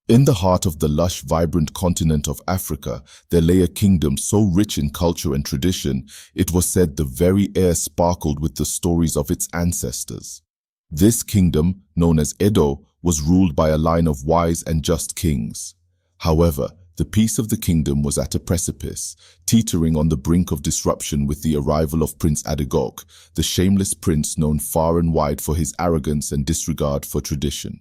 In the heart of the lush, vibrant continent of Africa, there lay a kingdom so rich in culture and tradition, it was said the very air sparkled with the stories of its ancestors. This kingdom, known as Edo, was ruled by a line of wise and just kings. However, the peace of the kingdom was at a precipice, teetering on the brink of disruption with the arrival of Prince Adegoke, the shameless prince known far and wide for his arrogance and disregard for tradition.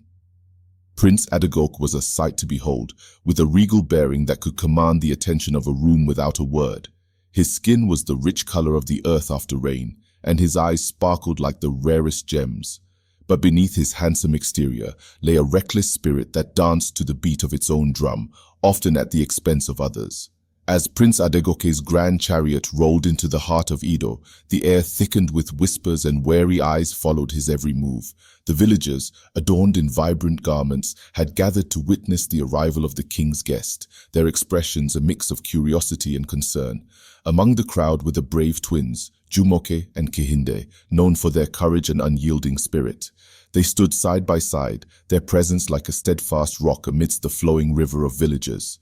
Prince Adegoke was a sight to behold, with a regal bearing that could command the attention of a room without a word. His skin was the rich color of the earth after rain, and his eyes sparkled like the rarest gems. But beneath his handsome exterior lay a reckless spirit that danced to the beat of its own drum, often at the expense of others. As Prince Adegoke's grand chariot rolled into the heart of Edo, the air thickened with whispers and wary eyes followed his every move. The villagers, adorned in vibrant garments, had gathered to witness the arrival of the king's guest, their expressions a mix of curiosity and concern. Among the crowd were the brave twins, Jumoke and Kehinde, known for their courage and unyielding spirit. They stood side by side, their presence like a steadfast rock amidst the flowing river of villagers.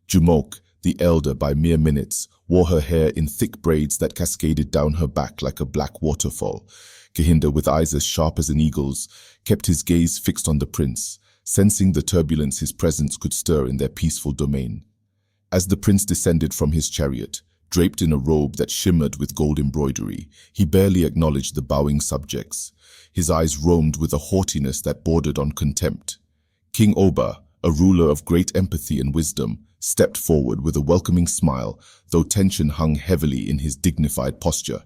Jumoke, the elder by mere minutes, wore her hair in thick braids that cascaded down her back like a black waterfall. Kehinde, with eyes as sharp as an eagle's, kept his gaze fixed on the prince, sensing the turbulence his presence could stir in their peaceful domain. As the prince descended from his chariot, draped in a robe that shimmered with gold embroidery, he barely acknowledged the bowing subjects. His eyes roamed with a haughtiness that bordered on contempt. King Oba, a ruler of great empathy and wisdom, stepped forward with a welcoming smile, though tension hung heavily in his dignified posture.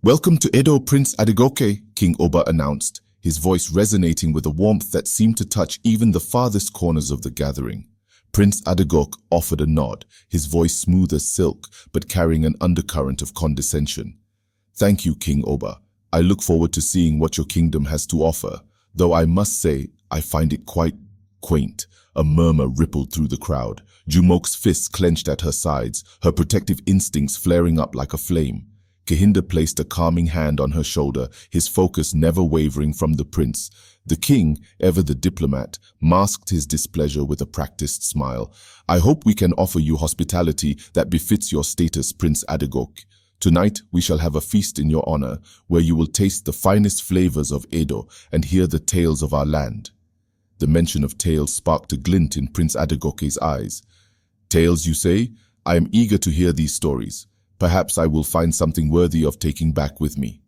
"Welcome to Edo, Prince Adegoke," King Oba announced, his voice resonating with a warmth that seemed to touch even the farthest corners of the gathering. Prince Adegoke offered a nod, his voice smooth as silk, but carrying an undercurrent of condescension. "Thank you, King Oba. I look forward to seeing what your kingdom has to offer, though I must say I find it quite quaint." A murmur rippled through the crowd. Jumoke's fists clenched at her sides, her protective instincts flaring up like a flame. Kehinde placed a calming hand on her shoulder, his focus never wavering from the prince. The king, ever the diplomat, masked his displeasure with a practiced smile. "I hope we can offer you hospitality that befits your status, Prince Adegoke. Tonight we shall have a feast in your honor, where you will taste the finest flavors of Edo and hear the tales of our land." The mention of tales sparked a glint in Prince Adegoke's eyes. "Tales, you say? I am eager to hear these stories. Perhaps I will find something worthy of taking back with me."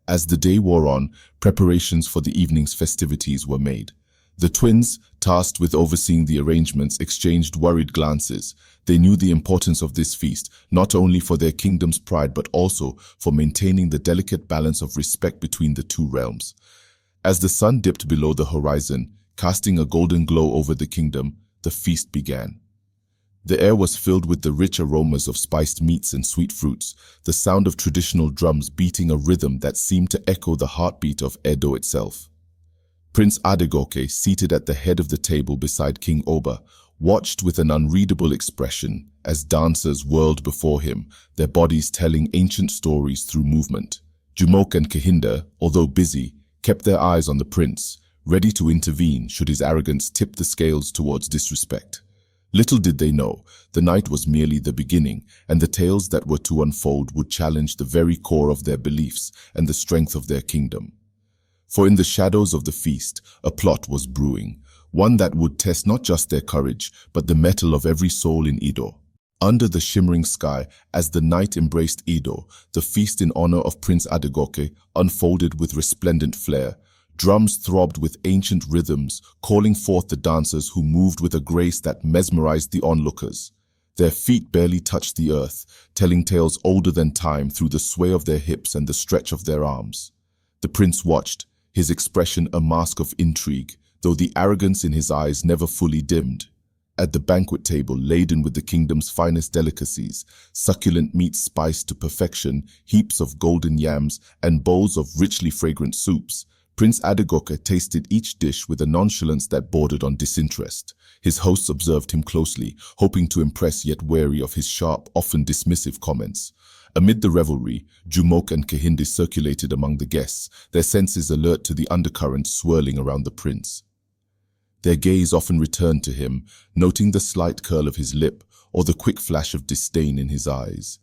As the day wore on, preparations for the evening's festivities were made. The twins, tasked with overseeing the arrangements, exchanged worried glances. They knew the importance of this feast, not only for their kingdom's pride but also for maintaining the delicate balance of respect between the two realms. As the sun dipped below the horizon, casting a golden glow over the kingdom, the feast began. The air was filled with the rich aromas of spiced meats and sweet fruits, the sound of traditional drums beating a rhythm that seemed to echo the heartbeat of Edo itself. Prince Adegoke, seated at the head of the table beside King Oba, watched with an unreadable expression as dancers whirled before him, their bodies telling ancient stories through movement. Jumoke and Kehinde, although busy, kept their eyes on the prince, ready to intervene should his arrogance tip the scales towards disrespect. Little did they know, the night was merely the beginning, and the tales that were to unfold would challenge the very core of their beliefs and the strength of their kingdom. For in the shadows of the feast, a plot was brewing, one that would test not just their courage, but the mettle of every soul in Edo. Under the shimmering sky, as the night embraced Edo, the feast in honor of Prince Adegoke unfolded with resplendent flair. Drums throbbed with ancient rhythms, calling forth the dancers who moved with a grace that mesmerized the onlookers. Their feet barely touched the earth, telling tales older than time through the sway of their hips and the stretch of their arms. The prince watched, his expression a mask of intrigue, though the arrogance in his eyes never fully dimmed. At the banquet table laden with the kingdom's finest delicacies, succulent meats spiced to perfection, heaps of golden yams, and bowls of richly fragrant soups, Prince Adegoke tasted each dish with a nonchalance that bordered on disinterest. His hosts observed him closely, hoping to impress yet wary of his sharp, often dismissive comments. Amid the revelry, Jumoke and Kehinde circulated among the guests, their senses alert to the undercurrents swirling around the prince. Their gaze often returned to him, noting the slight curl of his lip or the quick flash of disdain in his eyes.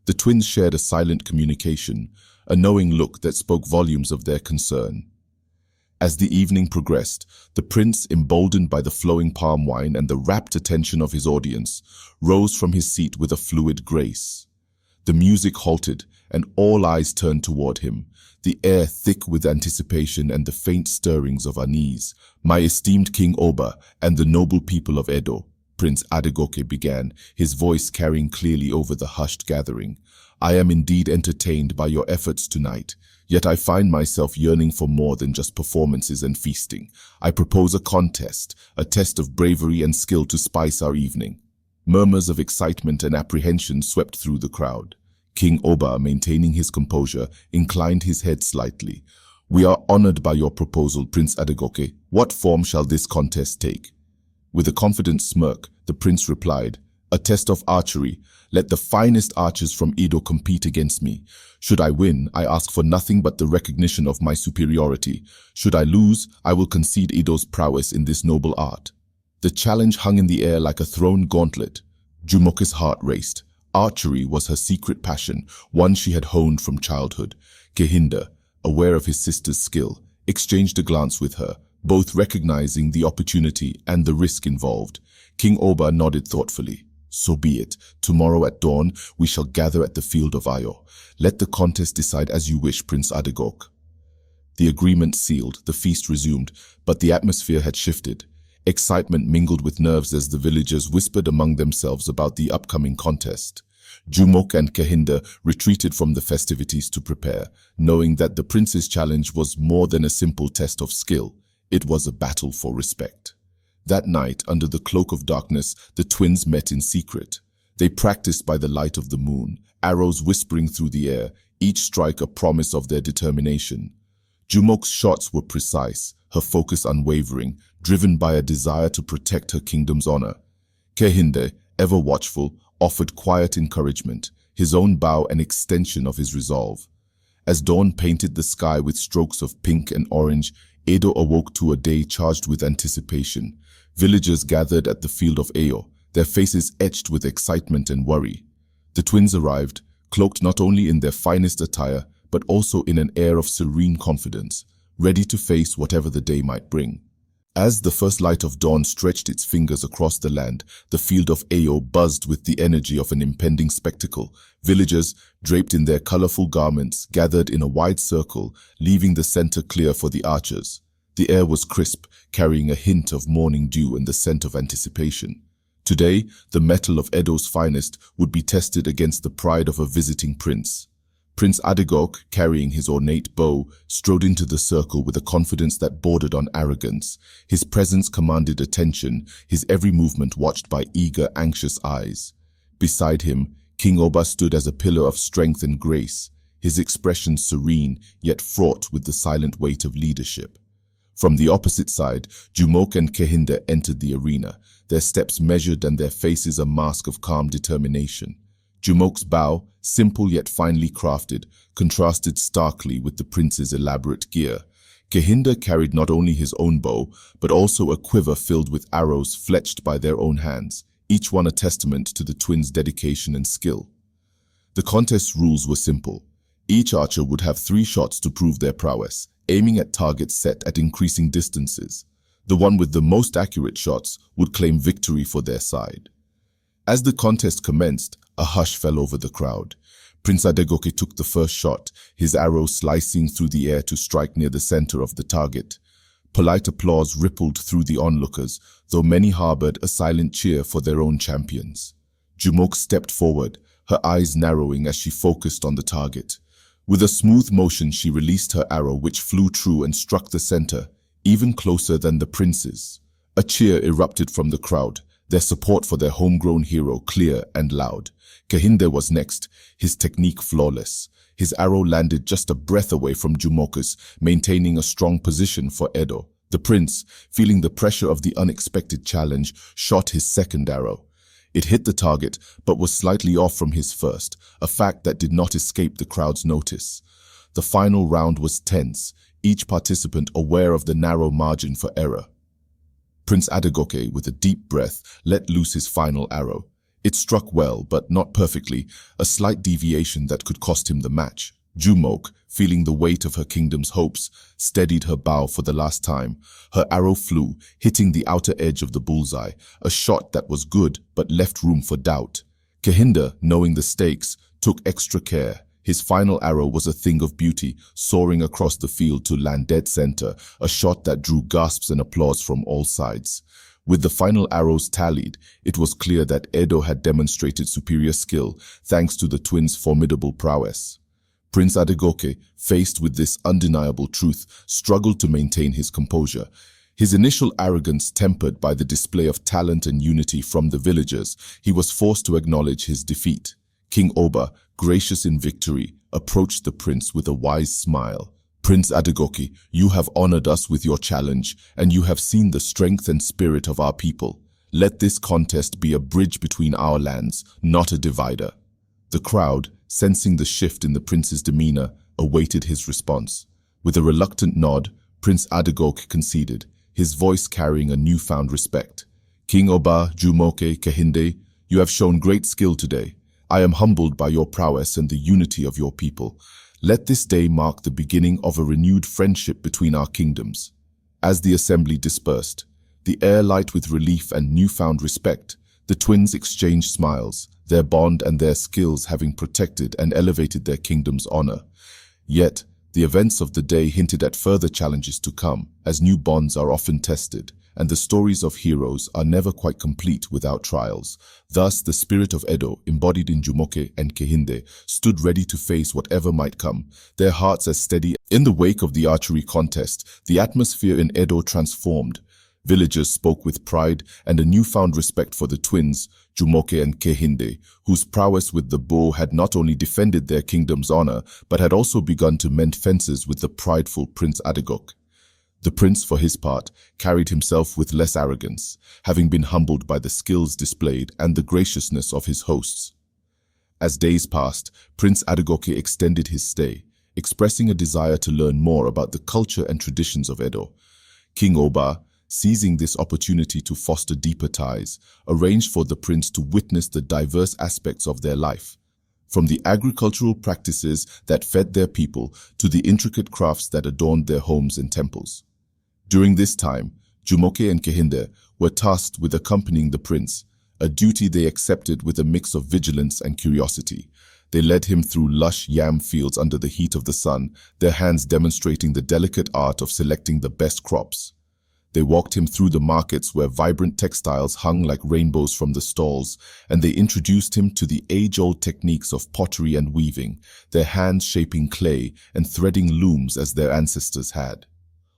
The twins shared a silent communication, a knowing look that spoke volumes of their concern. As the evening progressed, the prince, emboldened by the flowing palm wine and the rapt attention of his audience, rose from his seat with a fluid grace. The music halted, and all eyes turned toward him, the air thick with anticipation and the faint stirrings of unease. "My esteemed King Oba and the noble people of Edo," Prince Adegoke began, his voice carrying clearly over the hushed gathering. "I am indeed entertained by your efforts tonight, yet I find myself yearning for more than just performances and feasting. I propose a contest, a test of bravery and skill to spice our evening." Murmurs of excitement and apprehension swept through the crowd. King Oba, maintaining his composure, inclined his head slightly. "We are honored by your proposal, Prince Adegoke. What form shall this contest take?" With a confident smirk, the prince replied, "A test of archery. Let the finest archers from Edo compete against me. Should I win, I ask for nothing but the recognition of my superiority. Should I lose, I will concede Edo's prowess in this noble art." The challenge hung in the air like a thrown gauntlet. Jumoke's heart raced. Archery was her secret passion, one she had honed from childhood. Kehinde, aware of his sister's skill, exchanged a glance with her, both recognizing the opportunity and the risk involved. King Oba nodded thoughtfully. "So be it. Tomorrow at dawn, we shall gather at the field of Ayo. Let the contest decide as you wish, Prince Adegoke." The agreement sealed, the feast resumed, but the atmosphere had shifted. Excitement mingled with nerves as the villagers whispered among themselves about the upcoming contest. Jumoke and Kehinde retreated from the festivities to prepare, knowing that the prince's challenge was more than a simple test of skill. It was a battle for respect. That night, under the cloak of darkness, the twins met in secret. They practiced by the light of the moon, arrows whispering through the air, each strike a promise of their determination. Jumoke's shots were precise, her focus unwavering, driven by a desire to protect her kingdom's honor. Kehinde, ever watchful, offered quiet encouragement, his own bow an extension of his resolve. As dawn painted the sky with strokes of pink and orange, Edo awoke to a day charged with anticipation. Villagers gathered at the field of Ayo, their faces etched with excitement and worry. The twins arrived, cloaked not only in their finest attire, but also in an air of serene confidence, ready to face whatever the day might bring. As the first light of dawn stretched its fingers across the land, the field of Ayo buzzed with the energy of an impending spectacle. Villagers, draped in their colorful garments, gathered in a wide circle, leaving the center clear for the archers. The air was crisp, carrying a hint of morning dew and the scent of anticipation. Today, the mettle of Edo's finest would be tested against the pride of a visiting prince. Prince Adegoke, carrying his ornate bow, strode into the circle with a confidence that bordered on arrogance. His presence commanded attention, his every movement watched by eager, anxious eyes. Beside him, King Oba stood as a pillar of strength and grace, his expression serene, yet fraught with the silent weight of leadership. From the opposite side, Jumoke and Kehinde entered the arena, their steps measured and their faces a mask of calm determination. Jumoke's bow, simple yet finely crafted, contrasted starkly with the prince's elaborate gear. Kehinde carried not only his own bow, but also a quiver filled with arrows fletched by their own hands, each one a testament to the twins' dedication and skill. The contest's rules were simple. Each archer would have 3 shots to prove their prowess, aiming at targets set at increasing distances. The one with the most accurate shots would claim victory for their side. As the contest commenced, a hush fell over the crowd. Prince Adegoke took the first shot, his arrow slicing through the air to strike near the center of the target. Polite applause rippled through the onlookers, though many harbored a silent cheer for their own champions. Jumoke stepped forward, her eyes narrowing as she focused on the target. With a smooth motion, she released her arrow, which flew true and struck the center, even closer than the prince's. A cheer erupted from the crowd, their support for their homegrown hero clear and loud. Kehinde was next, his technique flawless. His arrow landed just a breath away from Jumoke's, maintaining a strong position for Edo. The prince, feeling the pressure of the unexpected challenge, shot his second arrow. It hit the target, but was slightly off from his first, a fact that did not escape the crowd's notice. The final round was tense, each participant aware of the narrow margin for error. Prince Adegoke, with a deep breath, let loose his final arrow. It struck well, but not perfectly, a slight deviation that could cost him the match. Jumok, feeling the weight of her kingdom's hopes, steadied her bow for the last time. Her arrow flew, hitting the outer edge of the bullseye, a shot that was good but left room for doubt. Kehinde, knowing the stakes, took extra care. His final arrow was a thing of beauty, soaring across the field to land dead center, a shot that drew gasps and applause from all sides. With the final arrows tallied, it was clear that Edo had demonstrated superior skill, thanks to the twins' formidable prowess. Prince Adegoke, faced with this undeniable truth, struggled to maintain his composure. His initial arrogance tempered by the display of talent and unity from the villagers, he was forced to acknowledge his defeat. King Oba, gracious in victory, approached the prince with a wise smile. Prince Adegoke, you have honored us with your challenge, and you have seen the strength and spirit of our people. Let this contest be a bridge between our lands, not a divider. The crowd, sensing the shift in the prince's demeanor, awaited his response. With a reluctant nod, Prince Adegoke conceded, his voice carrying a newfound respect. King Oba, Jumoke, Kehinde, you have shown great skill today. I am humbled by your prowess and the unity of your people. Let this day mark the beginning of a renewed friendship between our kingdoms. As the assembly dispersed, the air light with relief and newfound respect, the twins exchanged smiles, their bond and their skills having protected and elevated their kingdom's honor. Yet, the events of the day hinted at further challenges to come, as new bonds are often tested, and the stories of heroes are never quite complete without trials. Thus, the spirit of Edo, embodied in Jumoke and Kehinde, stood ready to face whatever might come, their hearts as steady. In the wake of the archery contest, the atmosphere in Edo transformed. Villagers spoke with pride and a newfound respect for the twins, Jumoke and Kehinde, whose prowess with the bow had not only defended their kingdom's honor, but had also begun to mend fences with the prideful Prince Adegoke. The prince, for his part, carried himself with less arrogance, having been humbled by the skills displayed and the graciousness of his hosts. As days passed, Prince Adegoke extended his stay, expressing a desire to learn more about the culture and traditions of Edo. King Oba, seizing this opportunity to foster deeper ties, arranged for the prince to witness the diverse aspects of their life, from the agricultural practices that fed their people to the intricate crafts that adorned their homes and temples. During this time, Jumoke and Kehinde were tasked with accompanying the prince, a duty they accepted with a mix of vigilance and curiosity. They led him through lush yam fields under the heat of the sun, their hands demonstrating the delicate art of selecting the best crops. They walked him through the markets where vibrant textiles hung like rainbows from the stalls, and they introduced him to the age-old techniques of pottery and weaving, their hands shaping clay and threading looms as their ancestors had.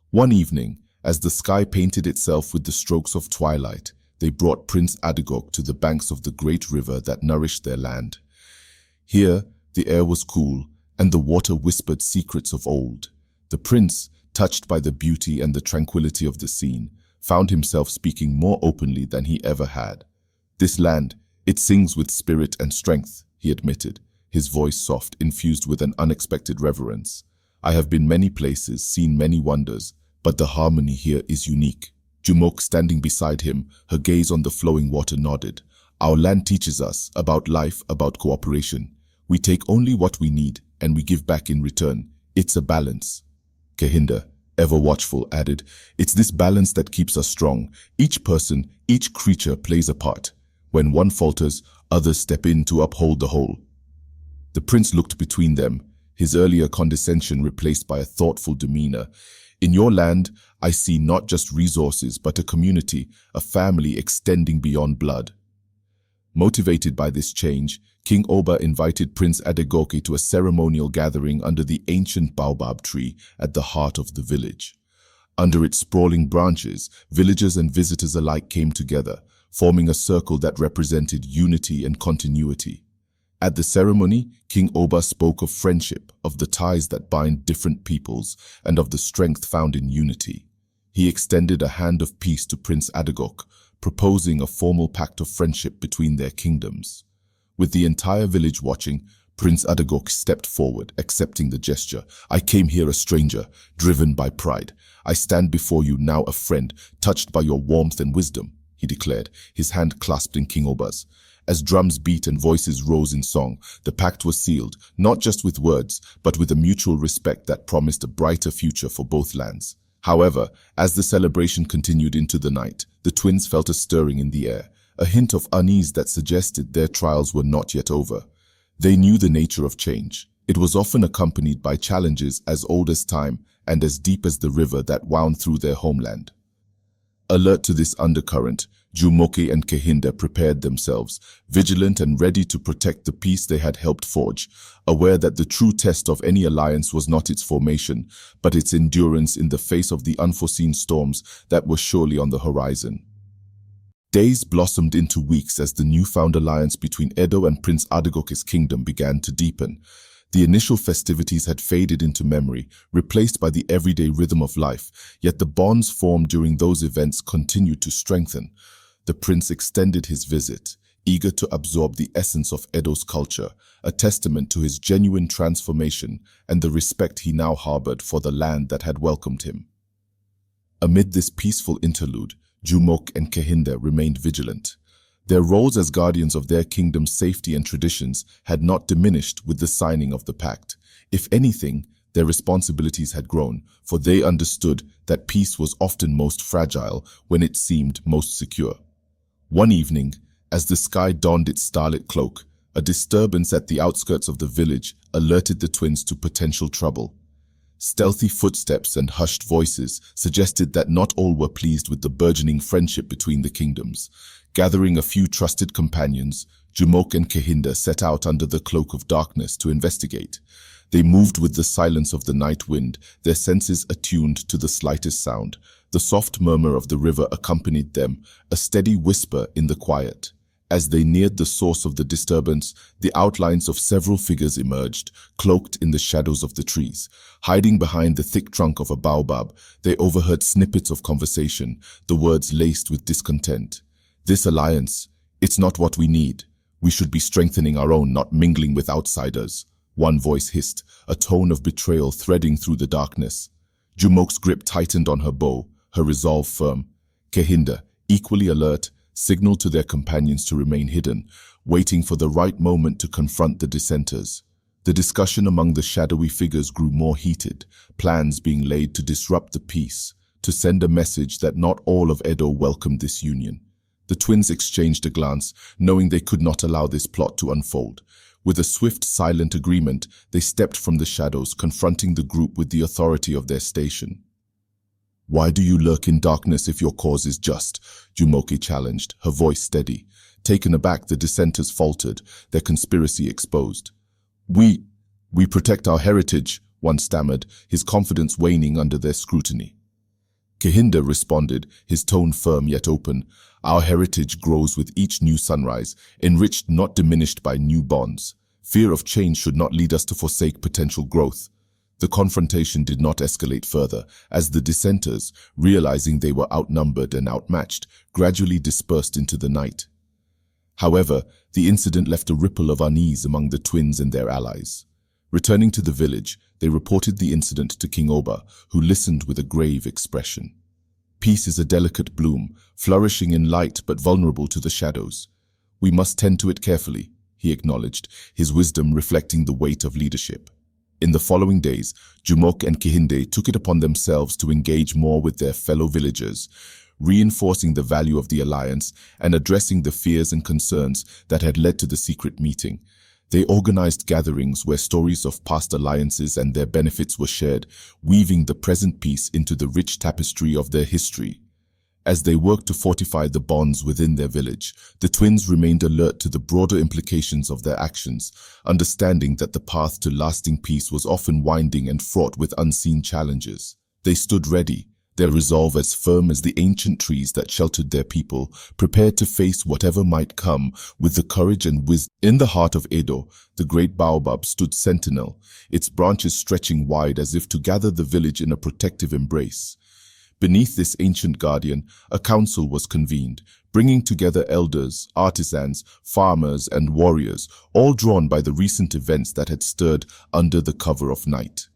One evening, as the sky painted itself with the strokes of twilight, they brought Prince Adegoke to the banks of the great river that nourished their land. Here, the air was cool, and the water whispered secrets of old. The prince, touched by the beauty and the tranquility of the scene, found himself speaking more openly than he ever had. This land, it sings with spirit and strength, he admitted, his voice soft, infused with an unexpected reverence. I have been many places, seen many wonders, but the harmony here is unique. Jumoke, standing beside him, her gaze on the flowing water, nodded. Our land teaches us about life, about cooperation. We take only what we need, and we give back in return. It's a balance. Kehinde, ever watchful, added, it's this balance that keeps us strong. Each person, each creature plays a part. When one falters, others step in to uphold the whole. The prince looked between them, his earlier condescension replaced by a thoughtful demeanor. In your land, I see not just resources, but a community, a family extending beyond blood. Motivated by this change, King Oba invited Prince Adegoke to a ceremonial gathering under the ancient baobab tree at the heart of the village. Under its sprawling branches, villagers and visitors alike came together, forming a circle that represented unity and continuity. At the ceremony, King Oba spoke of friendship, of the ties that bind different peoples, and of the strength found in unity. He extended a hand of peace to Prince Adegoke, proposing a formal pact of friendship between their kingdoms. With the entire village watching, Prince Adagok stepped forward, accepting the gesture. "I came here a stranger, driven by pride. I stand before you now a friend, touched by your warmth and wisdom," he declared, his hand clasped in King Oba's. As drums beat and voices rose in song, the pact was sealed, not just with words, but with a mutual respect that promised a brighter future for both lands. However, as the celebration continued into the night, the twins felt a stirring in the air, a hint of unease that suggested their trials were not yet over. They knew the nature of change. It was often accompanied by challenges as old as time and as deep as the river that wound through their homeland. Alert to this undercurrent, Jumoke and Kehinda prepared themselves, vigilant and ready to protect the peace they had helped forge, aware that the true test of any alliance was not its formation, but its endurance in the face of the unforeseen storms that were surely on the horizon. Days blossomed into weeks as the newfound alliance between Edo and Prince Adagok's kingdom began to deepen. The initial festivities had faded into memory, replaced by the everyday rhythm of life, yet the bonds formed during those events continued to strengthen. The prince extended his visit, eager to absorb the essence of Edo's culture, a testament to his genuine transformation and the respect he now harbored for the land that had welcomed him. Amid this peaceful interlude, Jumok and Kehinda remained vigilant. Their roles as guardians of their kingdom's safety and traditions had not diminished with the signing of the pact. If anything, their responsibilities had grown, for they understood that peace was often most fragile when it seemed most secure. One evening, as the sky donned its starlit cloak, a disturbance at the outskirts of the village alerted the twins to potential trouble. Stealthy footsteps and hushed voices suggested that not all were pleased with the burgeoning friendship between the kingdoms. Gathering a few trusted companions, Jumok and Kehinda set out under the cloak of darkness to investigate. They moved with the silence of the night wind, their senses attuned to the slightest sound. The soft murmur of the river accompanied them, a steady whisper in the quiet. As they neared the source of the disturbance, the outlines of several figures emerged, cloaked in the shadows of the trees. Hiding behind the thick trunk of a baobab, they overheard snippets of conversation, the words laced with discontent. "This alliance, it's not what we need. We should be strengthening our own, not mingling with outsiders," one voice hissed, a tone of betrayal threading through the darkness. Jumok's grip tightened on her bow, her resolve firm. Kehinda, equally alert, signaled to their companions to remain hidden, waiting for the right moment to confront the dissenters. The discussion among the shadowy figures grew more heated, plans being laid to disrupt the peace, to send a message that not all of Edo welcomed this union. The twins exchanged a glance, knowing they could not allow this plot to unfold. With a swift, silent agreement, they stepped from the shadows, confronting the group with the authority of their station. "Why do you lurk in darkness if your cause is just?" Jumoke challenged, her voice steady. Taken aback, the dissenters faltered, their conspiracy exposed. We protect our heritage," one stammered, his confidence waning under their scrutiny. Kehinda responded, his tone firm yet open. "Our heritage grows with each new sunrise, enriched not diminished by new bonds. Fear of change should not lead us to forsake potential growth." The confrontation did not escalate further, as the dissenters, realizing they were outnumbered and outmatched, gradually dispersed into the night. However, the incident left a ripple of unease among the twins and their allies. Returning to the village, they reported the incident to King Oba, who listened with a grave expression. "Peace is a delicate bloom, flourishing in light but vulnerable to the shadows. We must tend to it carefully," he acknowledged, his wisdom reflecting the weight of leadership. In the following days, Jumok and Kehinde took it upon themselves to engage more with their fellow villagers, reinforcing the value of the alliance and addressing the fears and concerns that had led to the secret meeting. They organized gatherings where stories of past alliances and their benefits were shared, weaving the present peace into the rich tapestry of their history. As they worked to fortify the bonds within their village, the twins remained alert to the broader implications of their actions, understanding that the path to lasting peace was often winding and fraught with unseen challenges. They stood ready, their resolve as firm as the ancient trees that sheltered their people, prepared to face whatever might come with the courage and wisdom. In the heart of Edo, the great baobab stood sentinel, its branches stretching wide as if to gather the village in a protective embrace. Beneath this ancient guardian, a council was convened, bringing together elders, artisans, farmers, and warriors, all drawn by the recent events that had stirred under the cover of night.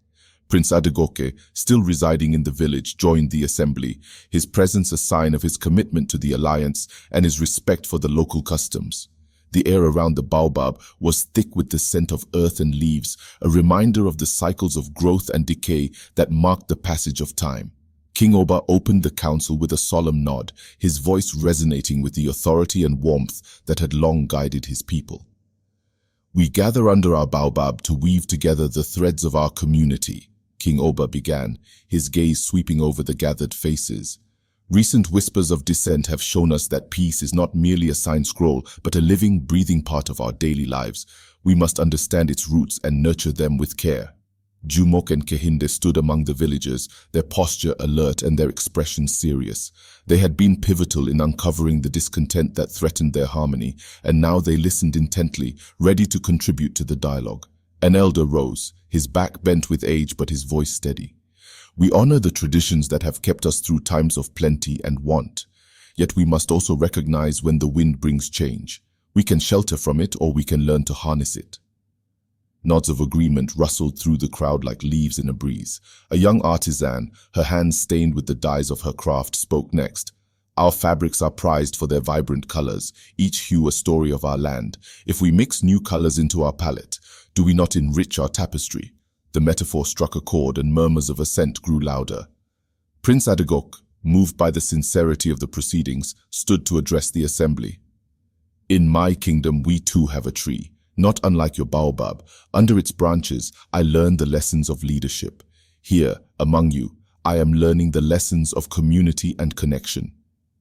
Prince Adegoke, still residing in the village, joined the assembly, his presence a sign of his commitment to the alliance and his respect for the local customs. The air around the baobab was thick with the scent of earth and leaves, a reminder of the cycles of growth and decay that marked the passage of time. King Oba opened the council with a solemn nod, his voice resonating with the authority and warmth that had long guided his people. "We gather under our baobab to weave together the threads of our community," King Oba began, his gaze sweeping over the gathered faces. "Recent whispers of dissent have shown us that peace is not merely a signed scroll, but a living, breathing part of our daily lives. We must understand its roots and nurture them with care." Jumok and Kehinde stood among the villagers, their posture alert and their expression serious. They had been pivotal in uncovering the discontent that threatened their harmony, and now they listened intently, ready to contribute to the dialogue. An elder rose, his back bent with age but his voice steady. "We honor the traditions that have kept us through times of plenty and want. Yet we must also recognize when the wind brings change. We can shelter from it or we can learn to harness it." Nods of agreement rustled through the crowd like leaves in a breeze. A young artisan, her hands stained with the dyes of her craft, spoke next. "Our fabrics are prized for their vibrant colors, each hue a story of our land. If we mix new colors into our palette, do we not enrich our tapestry?" The metaphor struck a chord and murmurs of assent grew louder. Prince Adegok, moved by the sincerity of the proceedings, stood to address the assembly. "In my kingdom we too have a tree. Not unlike your baobab, under its branches I learned the lessons of leadership. Here, among you, I am learning the lessons of community and connection."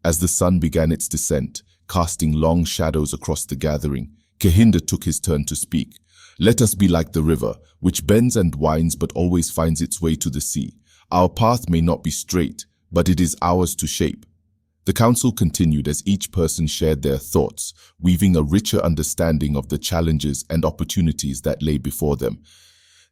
As the sun began its descent, casting long shadows across the gathering, Kehinde took his turn to speak. "Let us be like the river, which bends and winds but always finds its way to the sea. Our path may not be straight, but it is ours to shape." The council continued as each person shared their thoughts, weaving a richer understanding of the challenges and opportunities that lay before them.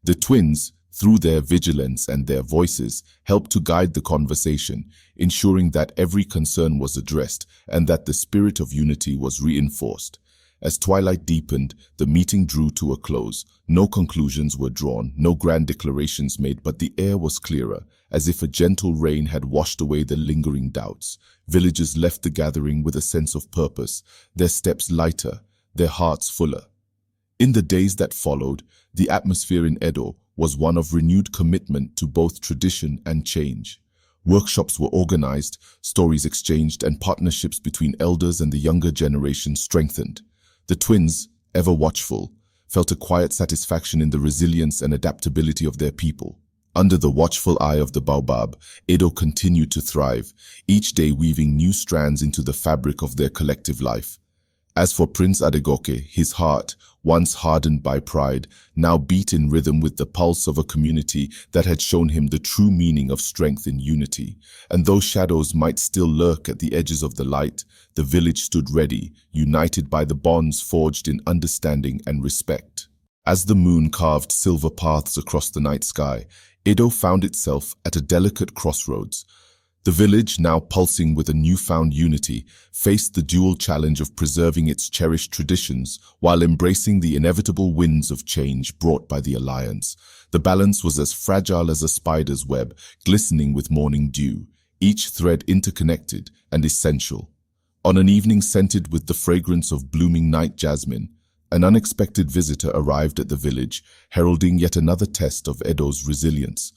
The twins, through their vigilance and their voices, helped to guide the conversation, ensuring that every concern was addressed and that the spirit of unity was reinforced. As twilight deepened, the meeting drew to a close. No conclusions were drawn, no grand declarations made, but the air was clearer, as if a gentle rain had washed away the lingering doubts. Villagers left the gathering with a sense of purpose, their steps lighter, their hearts fuller. In the days that followed, the atmosphere in Edo was one of renewed commitment to both tradition and change. Workshops were organized, stories exchanged, and partnerships between elders and the younger generation strengthened. The twins, ever watchful, felt a quiet satisfaction in the resilience and adaptability of their people. Under the watchful eye of the baobab, Edo continued to thrive, each day weaving new strands into the fabric of their collective life. As for Prince Adegoke, his heart, once hardened by pride, now beat in rhythm with the pulse of a community that had shown him the true meaning of strength in unity. And though shadows might still lurk at the edges of the light, the village stood ready, united by the bonds forged in understanding and respect. As the moon carved silver paths across the night sky, Edo found itself at a delicate crossroads. The village, now pulsing with a newfound unity, faced the dual challenge of preserving its cherished traditions while embracing the inevitable winds of change brought by the alliance. The balance was as fragile as a spider's web, glistening with morning dew, each thread interconnected and essential. On an evening scented with the fragrance of blooming night jasmine, an unexpected visitor arrived at the village, heralding yet another test of Edo's resilience.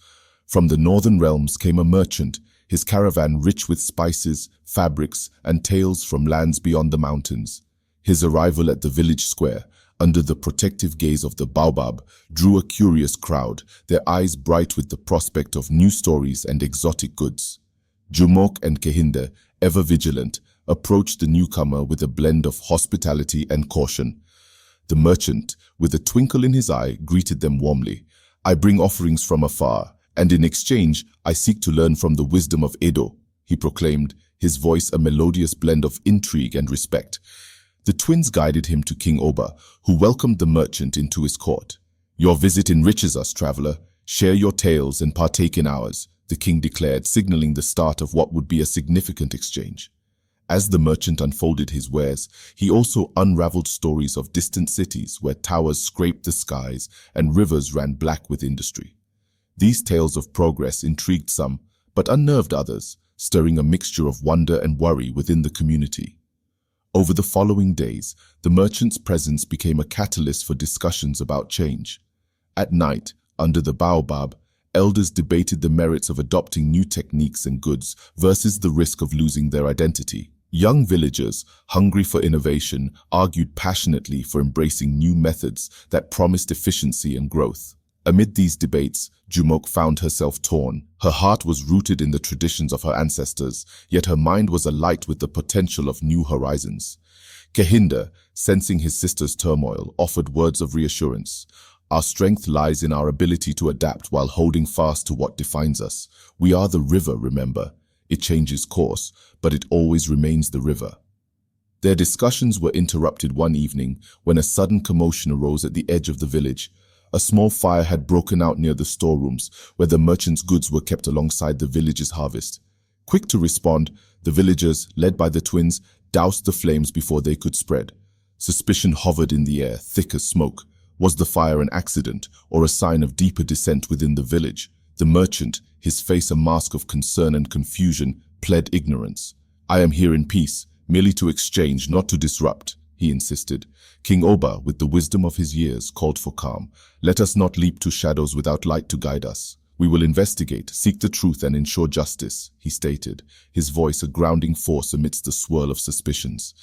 From the northern realms came a merchant, his caravan rich with spices, fabrics, and tales from lands beyond the mountains. His arrival at the village square, under the protective gaze of the baobab, drew a curious crowd, their eyes bright with the prospect of new stories and exotic goods. Jumok and Kehinde, ever vigilant, approached the newcomer with a blend of hospitality and caution. The merchant, with a twinkle in his eye, greeted them warmly. "I bring offerings from afar, and in exchange, I seek to learn from the wisdom of Edo," he proclaimed, his voice a melodious blend of intrigue and respect. The twins guided him to King Oba, who welcomed the merchant into his court. "Your visit enriches us, traveler. Share your tales and partake in ours," the king declared, signaling the start of what would be a significant exchange. As the merchant unfolded his wares, he also unraveled stories of distant cities where towers scraped the skies and rivers ran black with industry. These tales of progress intrigued some, but unnerved others, stirring a mixture of wonder and worry within the community. Over the following days, the merchant's presence became a catalyst for discussions about change. At night, under the baobab, elders debated the merits of adopting new techniques and goods versus the risk of losing their identity. Young villagers, hungry for innovation, argued passionately for embracing new methods that promised efficiency and growth. Amid these debates, Jumok found herself torn. Her heart was rooted in the traditions of her ancestors, yet her mind was alight with the potential of new horizons. Kehinda, sensing his sister's turmoil, offered words of reassurance. Our strength lies in our ability to adapt while holding fast to what defines us. We are the river, remember. It changes course, but it always remains the river. Their discussions were interrupted one evening when a sudden commotion arose at the edge of the village. A small fire had broken out near the storerooms, where the merchants' goods were kept alongside the village's harvest. Quick to respond, the villagers, led by the twins, doused the flames before they could spread. Suspicion hovered in the air, thick as smoke. Was the fire an accident, or a sign of deeper dissent within the village? The merchant, his face a mask of concern and confusion, pled ignorance. I am here in peace, merely to exchange, not to disrupt, he insisted. King Oba, with the wisdom of his years, called for calm. Let us not leap to shadows without light to guide us. We will investigate, seek the truth and ensure justice, he stated, his voice a grounding force amidst the swirl of suspicions.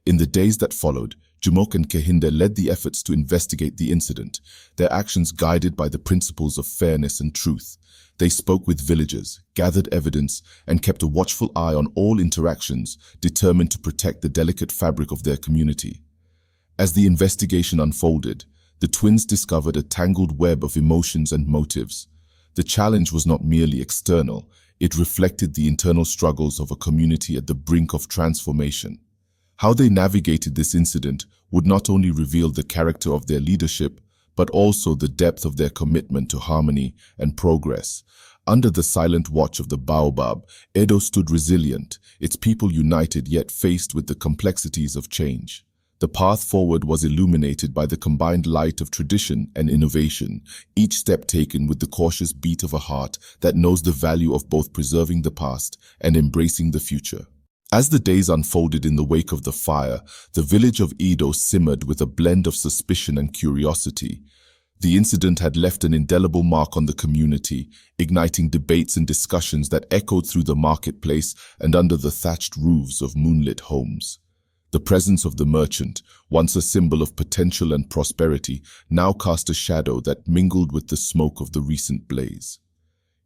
In the days that followed, Jumok and Kehinda led the efforts to investigate the incident, their actions guided by the principles of fairness and truth. They spoke with villagers, gathered evidence, and kept a watchful eye on all interactions, determined to protect the delicate fabric of their community. As the investigation unfolded, the twins discovered a tangled web of emotions and motives. The challenge was not merely external, it reflected the internal struggles of a community at the brink of transformation. How they navigated this incident would not only reveal the character of their leadership, but also the depth of their commitment to harmony and progress. Under the silent watch of the baobab, Edo stood resilient, its people united yet faced with the complexities of change. The path forward was illuminated by the combined light of tradition and innovation, each step taken with the cautious beat of a heart that knows the value of both preserving the past and embracing the future. As the days unfolded in the wake of the fire, the village of Edo simmered with a blend of suspicion and curiosity. The incident had left an indelible mark on the community, igniting debates and discussions that echoed through the marketplace and under the thatched roofs of moonlit homes. The presence of the merchant, once a symbol of potential and prosperity, now cast a shadow that mingled with the smoke of the recent blaze.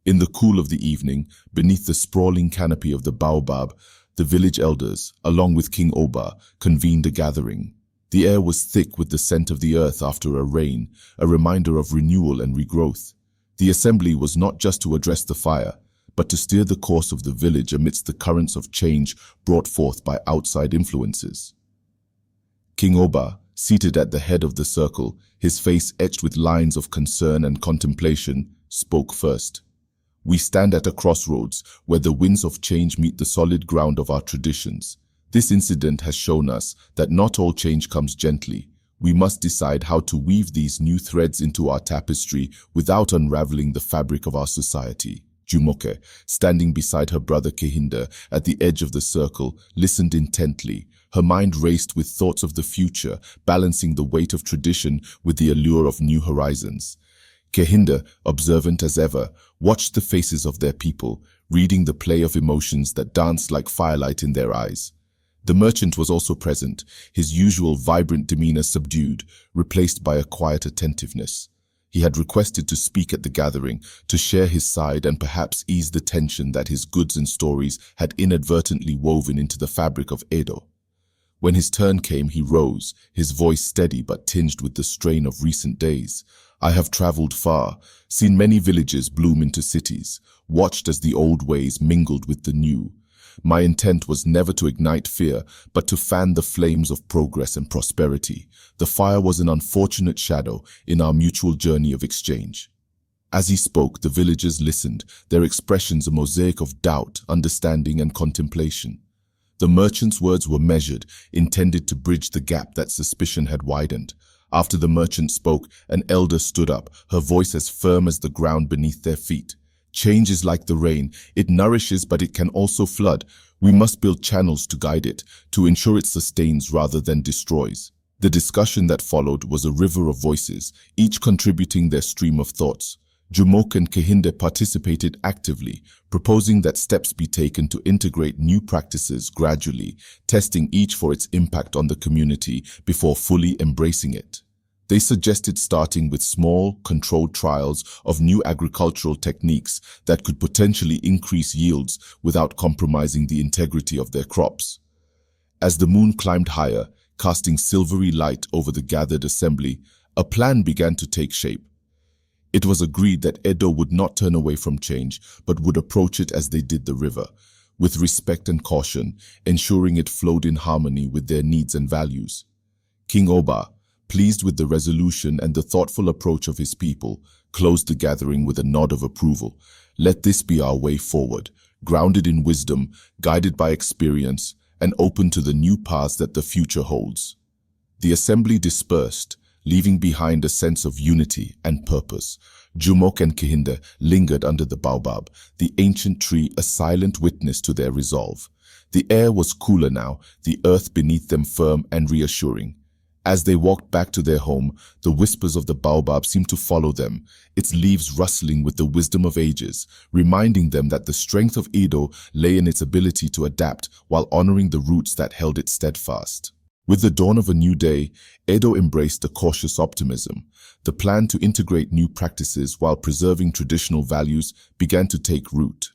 In the cool of the evening, beneath the sprawling canopy of the baobab, the village elders, along with King Oba, convened a gathering. The air was thick with the scent of the earth after a rain, a reminder of renewal and regrowth. The assembly was not just to address the fire, but to steer the course of the village amidst the currents of change brought forth by outside influences. King Oba, seated at the head of the circle, his face etched with lines of concern and contemplation, spoke first. We stand at a crossroads where the winds of change meet the solid ground of our traditions. This incident has shown us that not all change comes gently. We must decide how to weave these new threads into our tapestry without unraveling the fabric of our society. Jumoke, standing beside her brother Kehinda at the edge of the circle, listened intently. Her mind raced with thoughts of the future, balancing the weight of tradition with the allure of new horizons. Kehinda, observant as ever, watched the faces of their people, reading the play of emotions that danced like firelight in their eyes. The merchant was also present, his usual vibrant demeanor subdued, replaced by a quiet attentiveness. He had requested to speak at the gathering, to share his side and perhaps ease the tension that his goods and stories had inadvertently woven into the fabric of Edo. When his turn came, he rose, his voice steady but tinged with the strain of recent days. I have traveled far, seen many villages bloom into cities, watched as the old ways mingled with the new. My intent was never to ignite fear, but to fan the flames of progress and prosperity. The fire was an unfortunate shadow in our mutual journey of exchange. As he spoke, the villagers listened, their expressions a mosaic of doubt, understanding, and contemplation. The merchant's words were measured, intended to bridge the gap that suspicion had widened. After the merchant spoke, an elder stood up, her voice as firm as the ground beneath their feet. Change is like the rain. It nourishes, but it can also flood. We must build channels to guide it, to ensure it sustains rather than destroys. The discussion that followed was a river of voices, each contributing their stream of thoughts. Jumok and Kehinde participated actively, proposing that steps be taken to integrate new practices gradually, testing each for its impact on the community before fully embracing it. They suggested starting with small, controlled trials of new agricultural techniques that could potentially increase yields without compromising the integrity of their crops. As the moon climbed higher, casting silvery light over the gathered assembly, a plan began to take shape. It was agreed that Edo would not turn away from change, but would approach it as they did the river, with respect and caution, ensuring it flowed in harmony with their needs and values. King Oba, pleased with the resolution and the thoughtful approach of his people, closed the gathering with a nod of approval. Let this be our way forward, grounded in wisdom, guided by experience, and open to the new paths that the future holds. The assembly dispersed, leaving behind a sense of unity and purpose. Jumok and Kehinde lingered under the baobab, the ancient tree a silent witness to their resolve. The air was cooler now, the earth beneath them firm and reassuring. As they walked back to their home, the whispers of the baobab seemed to follow them, its leaves rustling with the wisdom of ages, reminding them that the strength of Edo lay in its ability to adapt while honoring the roots that held it steadfast. With the dawn of a new day, Edo embraced a cautious optimism. The plan to integrate new practices while preserving traditional values began to take root.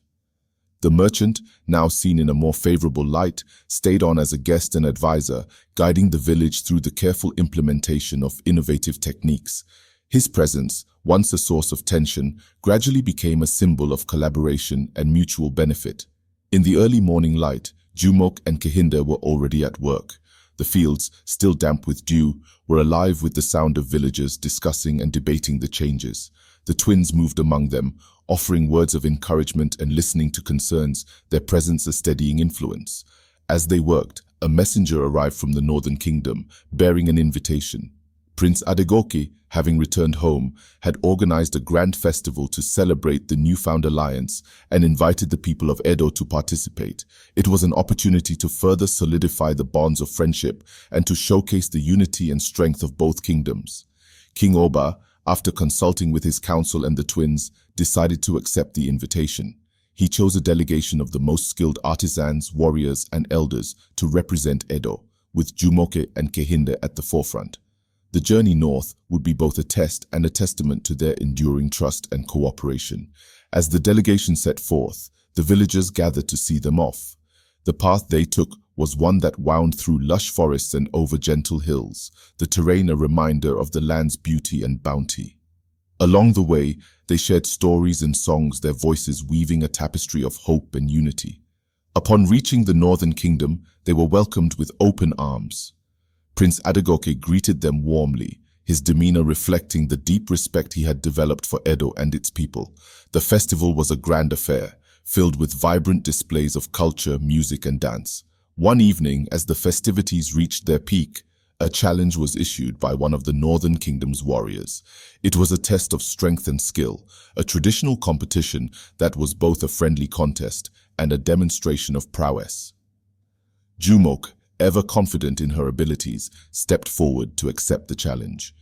The merchant, now seen in a more favorable light, stayed on as a guest and advisor, guiding the village through the careful implementation of innovative techniques. His presence, once a source of tension, gradually became a symbol of collaboration and mutual benefit. In the early morning light, Jumok and Kehinde were already at work. The fields, still damp with dew, were alive with the sound of villagers discussing and debating the changes. The twins moved among them, offering words of encouragement and listening to concerns, their presence a steadying influence. As they worked, a messenger arrived from the northern kingdom, bearing an invitation. Prince Adegoke, having returned home, had organized a grand festival to celebrate the newfound alliance and invited the people of Edo to participate. It was an opportunity to further solidify the bonds of friendship and to showcase the unity and strength of both kingdoms. King Oba, after consulting with his council and the twins, decided to accept the invitation. He chose a delegation of the most skilled artisans, warriors, and elders to represent Edo, with Jumoke and Kehinde at the forefront. The journey north would be both a test and a testament to their enduring trust and cooperation. As the delegation set forth, the villagers gathered to see them off. The path they took was one that wound through lush forests and over gentle hills, the terrain a reminder of the land's beauty and bounty. Along the way, they shared stories and songs, their voices weaving a tapestry of hope and unity. Upon reaching the northern kingdom, they were welcomed with open arms. Prince Adegoke greeted them warmly, his demeanor reflecting the deep respect he had developed for Edo and its people. The festival was a grand affair, filled with vibrant displays of culture, music, and dance. One evening, as the festivities reached their peak, a challenge was issued by one of the Northern Kingdom's warriors. It was a test of strength and skill, a traditional competition that was both a friendly contest and a demonstration of prowess. Jumok, ever confident in her abilities, stepped forward to accept the challenge.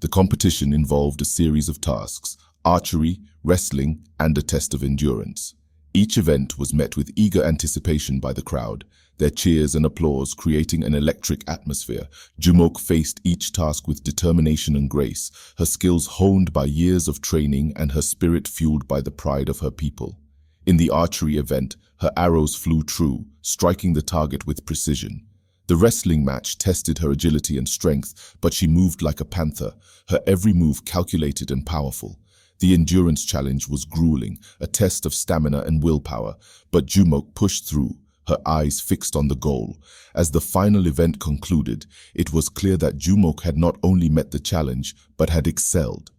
The competition involved a series of tasks: archery, wrestling, and a test of endurance. Each event was met with eager anticipation by the crowd, their cheers and applause creating an electric atmosphere. Jumok faced each task with determination and grace, her skills honed by years of training and her spirit fueled by the pride of her people. In the archery event, her arrows flew true, striking the target with precision. The wrestling match tested her agility and strength, but she moved like a panther, her every move calculated and powerful. The endurance challenge was grueling, a test of stamina and willpower, but Jumok pushed through, her eyes fixed on the goal. As the final event concluded, it was clear that Jumok had not only met the challenge, but had excelled.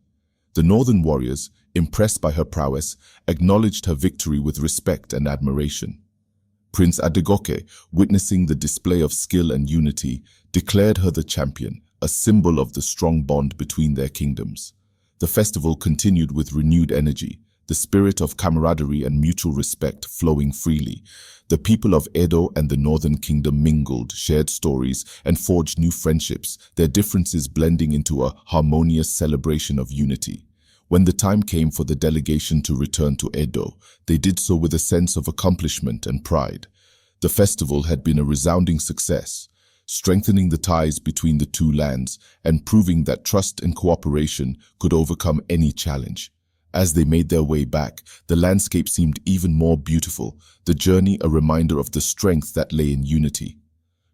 The northern warriors, impressed by her prowess, acknowledged her victory with respect and admiration. Prince Adegoke, witnessing the display of skill and unity, declared her the champion, a symbol of the strong bond between their kingdoms. The festival continued with renewed energy, the spirit of camaraderie and mutual respect flowing freely. The people of Edo and the Northern Kingdom mingled, shared stories, and forged new friendships, their differences blending into a harmonious celebration of unity. When the time came for the delegation to return to Edo, they did so with a sense of accomplishment and pride. The festival had been a resounding success, strengthening the ties between the two lands and proving that trust and cooperation could overcome any challenge. As they made their way back, the landscape seemed even more beautiful, the journey a reminder of the strength that lay in unity.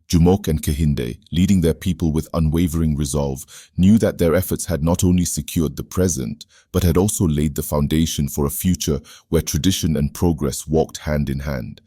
Jumoke and Kehinde, leading their people with unwavering resolve, knew that their efforts had not only secured the present, but had also laid the foundation for a future where tradition and progress walked hand in hand.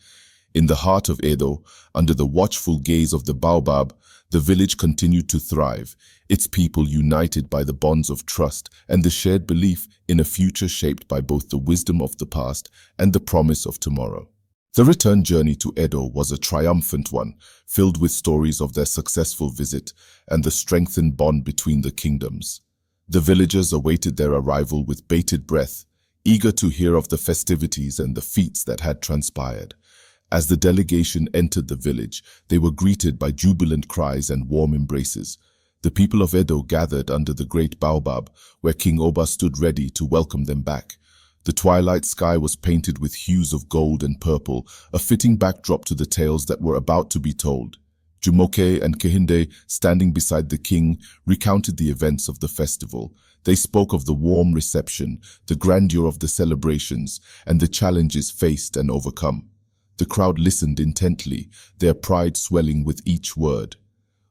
In the heart of Edo, under the watchful gaze of the baobab, the village continued to thrive, its people united by the bonds of trust and the shared belief in a future shaped by both the wisdom of the past and the promise of tomorrow. The return journey to Edo was a triumphant one, filled with stories of their successful visit and the strengthened bond between the kingdoms. The villagers awaited their arrival with bated breath, eager to hear of the festivities and the feats that had transpired. As the delegation entered the village, they were greeted by jubilant cries and warm embraces. The people of Edo gathered under the great baobab, where King Oba stood ready to welcome them back. The twilight sky was painted with hues of gold and purple, a fitting backdrop to the tales that were about to be told. Jumoke and Kehinde, standing beside the king, recounted the events of the festival. They spoke of the warm reception, the grandeur of the celebrations, and the challenges faced and overcome. The crowd listened intently, their pride swelling with each word.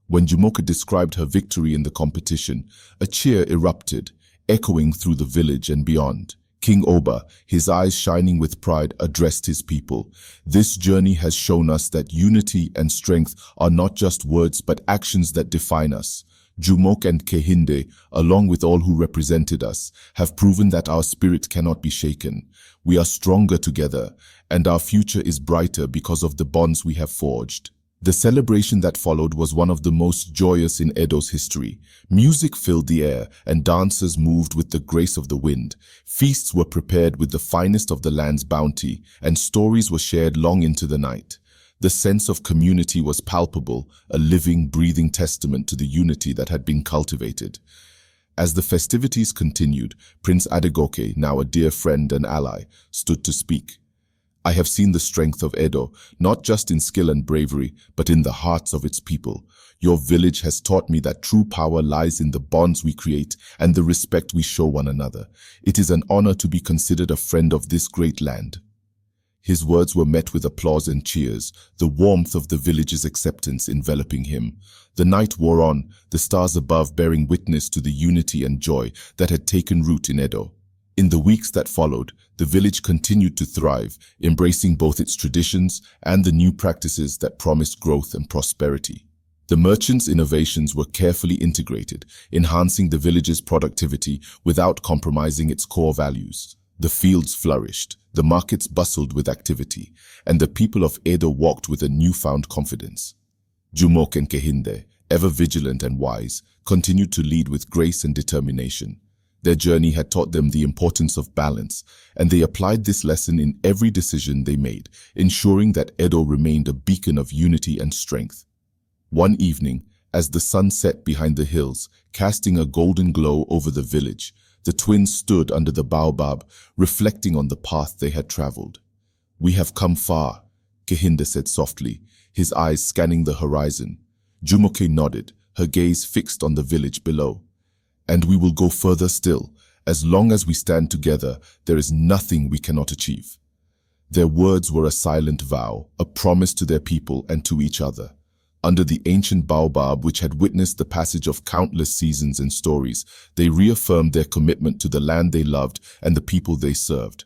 When Jumoke described her victory in the competition, a cheer erupted, echoing through the village and beyond. King Oba, his eyes shining with pride, addressed his people. This journey has shown us that unity and strength are not just words but actions that define us. Jumoke and Kehinde, along with all who represented us, have proven that our spirit cannot be shaken. We are stronger together, and our future is brighter because of the bonds we have forged. The celebration that followed was one of the most joyous in Edo's history. Music filled the air, and dancers moved with the grace of the wind. Feasts were prepared with the finest of the land's bounty, and stories were shared long into the night. The sense of community was palpable, a living, breathing testament to the unity that had been cultivated. As the festivities continued, Prince Adegoke, now a dear friend and ally, stood to speak. I have seen the strength of Edo, not just in skill and bravery, but in the hearts of its people. Your village has taught me that true power lies in the bonds we create and the respect we show one another. It is an honor to be considered a friend of this great land. His words were met with applause and cheers, the warmth of the village's acceptance enveloping him. The night wore on, the stars above bearing witness to the unity and joy that had taken root in Edo. In the weeks that followed, the village continued to thrive, embracing both its traditions and the new practices that promised growth and prosperity. The merchants' innovations were carefully integrated, enhancing the village's productivity without compromising its core values. The fields flourished, the markets bustled with activity, and the people of Edo walked with a newfound confidence. Jumoke and Kehinde, ever vigilant and wise, continued to lead with grace and determination. Their journey had taught them the importance of balance, and they applied this lesson in every decision they made, ensuring that Edo remained a beacon of unity and strength. One evening, as the sun set behind the hills, casting a golden glow over the village, the twins stood under the baobab, reflecting on the path they had traveled. "We have come far," Kehinde said softly, his eyes scanning the horizon. Jumoke nodded, her gaze fixed on the village below. "And we will go further still. As long as we stand together, there is nothing we cannot achieve." Their words were a silent vow, a promise to their people and to each other. Under the ancient baobab, which had witnessed the passage of countless seasons and stories, they reaffirmed their commitment to the land they loved and the people they served.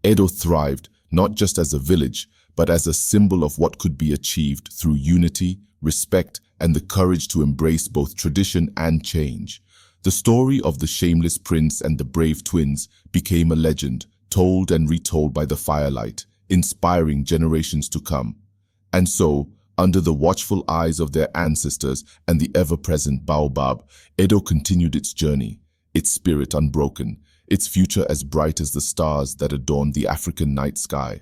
Edo thrived, not just as a village, but as a symbol of what could be achieved through unity, respect, and the courage to embrace both tradition and change. The story of the shameless prince and the brave twins became a legend, told and retold by the firelight, inspiring generations to come. And so, under the watchful eyes of their ancestors and the ever-present baobab, Edo continued its journey, its spirit unbroken, its future as bright as the stars that adorn the African night sky.